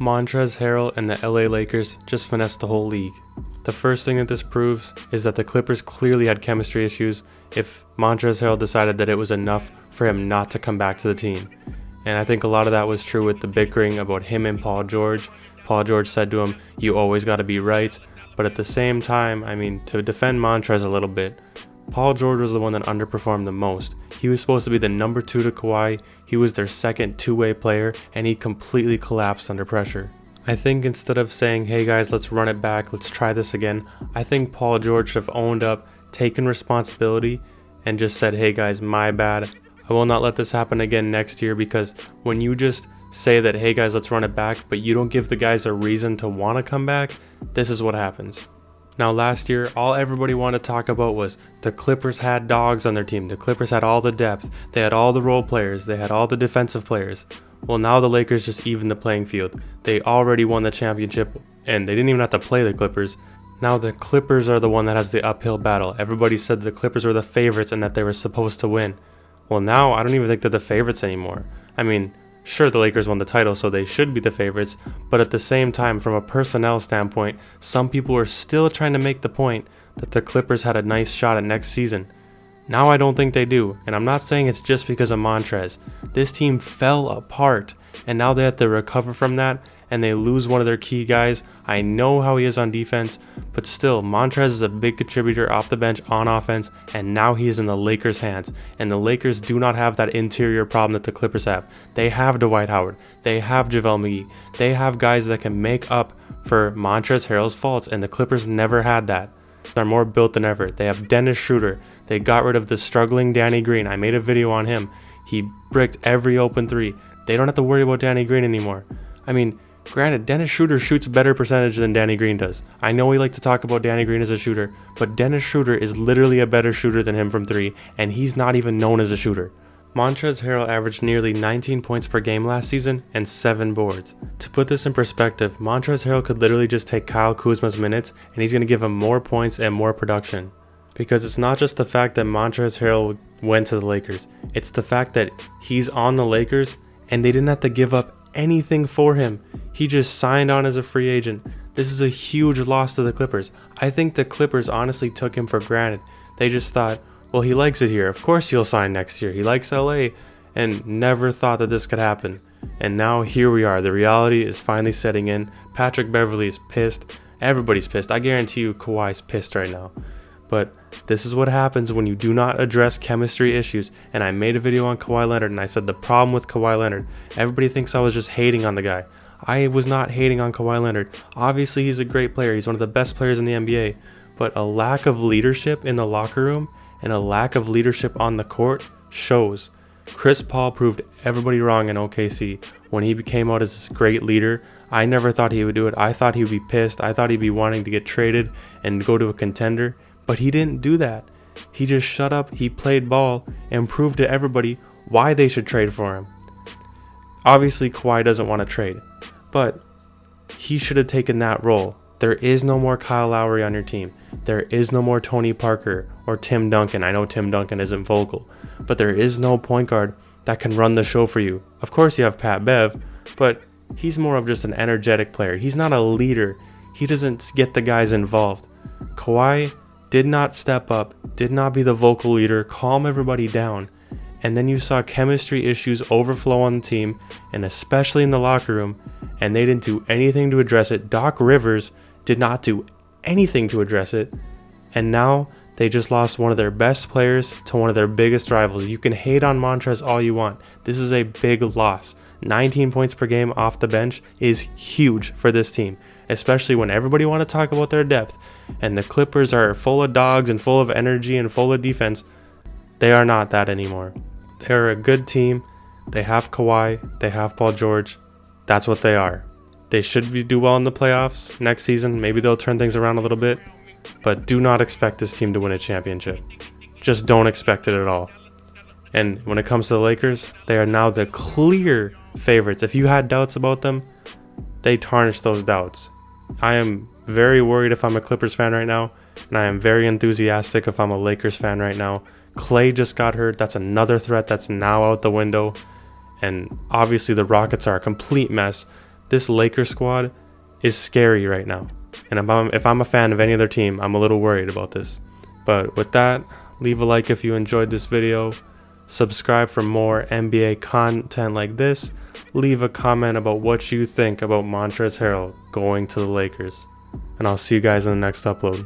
Montrezl Harrell and the LA Lakers just finessed the whole league. The first thing that this proves is that the Clippers clearly had chemistry issues if Montrezl Harrell decided that it was enough for him not to come back to the team. And I think a lot of that was true with the bickering about him and Paul George. Paul George said to him, "You always got to be right." But at the same time, to defend Montrez a little bit, Paul George was the one that underperformed the most. He was supposed to be the number 2 to Kawhi. He was their second two-way player, and he completely collapsed under pressure. I think instead of saying, "Hey guys, let's run it back, let's try this again," I think Paul George should have owned up, taken responsibility, and just said, "Hey guys, my bad. I will not let this happen again next year," because when you just say that, "Hey guys, let's run it back," but you don't give the guys a reason to want to come back, this is what happens. Now last year, all everybody wanted to talk about was the Clippers had dogs on their team. The Clippers had all the depth. They had all the role players. They had all the defensive players. Well, now the Lakers just evened the playing field. They already won the championship, and they didn't even have to play the Clippers. Now the Clippers are the one that has the uphill battle. Everybody said the Clippers were the favorites and that they were supposed to win. Well, now I don't even think they're the favorites anymore. Sure, the Lakers won the title, so they should be the favorites, but at the same time, from a personnel standpoint, some people are still trying to make the point that the Clippers had a nice shot at next season. Now I don't think they do, and I'm not saying it's just because of Montrez. This team fell apart, and now they have to recover from that, and they lose one of their key guys. I know how he is on defense, but still, Montrez is a big contributor off the bench on offense, and now he is in the Lakers' hands. And the Lakers do not have that interior problem that the Clippers have. They have Dwight Howard. They have JaVale McGee. They have guys that can make up for Montrezl Harrell's faults, and the Clippers never had that. They're more built than ever. They have Dennis Schroder. They got rid of the struggling Danny Green. I made a video on him. He bricked every open three. They don't have to worry about Danny Green anymore. Granted, Dennis Schroder shoots better percentage than Danny Green does. I know we like to talk about Danny Green as a shooter, but Dennis Schroder is literally a better shooter than him from three, and he's not even known as a shooter. Montrezl Harrell averaged nearly 19 points per game last season and 7 boards. To put this in perspective, Montrezl Harrell could literally just take Kyle Kuzma's minutes, and he's going to give him more points and more production. Because it's not just the fact that Montrezl Harrell went to the Lakers, it's the fact that he's on the Lakers, and they didn't have to give up anything for him. He just signed on as a free agent. This is a huge loss to the Clippers. I think the Clippers honestly took him for granted. They just thought, well, he likes it here. Of course he'll sign next year. He likes LA, and never thought that this could happen. And now here we are. The reality is finally setting in. Patrick Beverley is pissed. Everybody's pissed. I guarantee you Kawhi's pissed right now. But this is what happens when you do not address chemistry issues. And I made a video on Kawhi Leonard, and I said the problem with Kawhi Leonard. Everybody thinks I was just hating on the guy. I was not hating on Kawhi Leonard. Obviously, he's a great player. He's one of the best players in the NBA. But a lack of leadership in the locker room and a lack of leadership on the court shows. Chris Paul proved everybody wrong in OKC when he came out as this great leader. I never thought he would do it. I thought he would be pissed. I thought he'd be wanting to get traded and go to a contender. But he didn't do that. He just shut up, he played ball, and proved to everybody why they should trade for him. Obviously, Kawhi doesn't want to trade, but he should have taken that role. There is no more Kyle Lowry on your team. There is no more Tony Parker or Tim Duncan. I know Tim Duncan isn't vocal, but there is no point guard that can run the show for you. Of course, you have Pat Bev, but he's more of just an energetic player. He's not a leader. He doesn't get the guys involved. Kawhi did not step up, did not be the vocal leader, calm everybody down. And then you saw chemistry issues overflow on the team, and especially in the locker room, and they didn't do anything to address it. Doc Rivers did not do anything to address it, and now they just lost one of their best players to one of their biggest rivals. You can hate on Montrez all you want. This is a big loss. 19 points per game off the bench is huge for this team, especially when everybody want to talk about their depth, and the Clippers are full of dogs and full of energy and full of defense. They are not that anymore. They're a good team. They have Kawhi. They have Paul George. That's what they are. They should do well in the playoffs next season. Maybe they'll turn things around a little bit, but do not expect this team to win a championship. Just don't expect it at all. And when it comes to the Lakers, they are now the clear favorites. If you had doubts about them, they tarnished those doubts. I am very worried if I'm a Clippers fan right now, and I am very enthusiastic if I'm a Lakers fan right now. Clay just got hurt. That's another threat that's now out the window. And obviously the Rockets are a complete mess. this Lakers squad is scary right now. And if I'm a fan of any other team, I'm a little worried about this. But with that, leave a like if you enjoyed this video. Subscribe for more NBA content like this. Leave a comment about what you think about Montrezl Harrell going to the Lakers. And I'll see you guys in the next upload.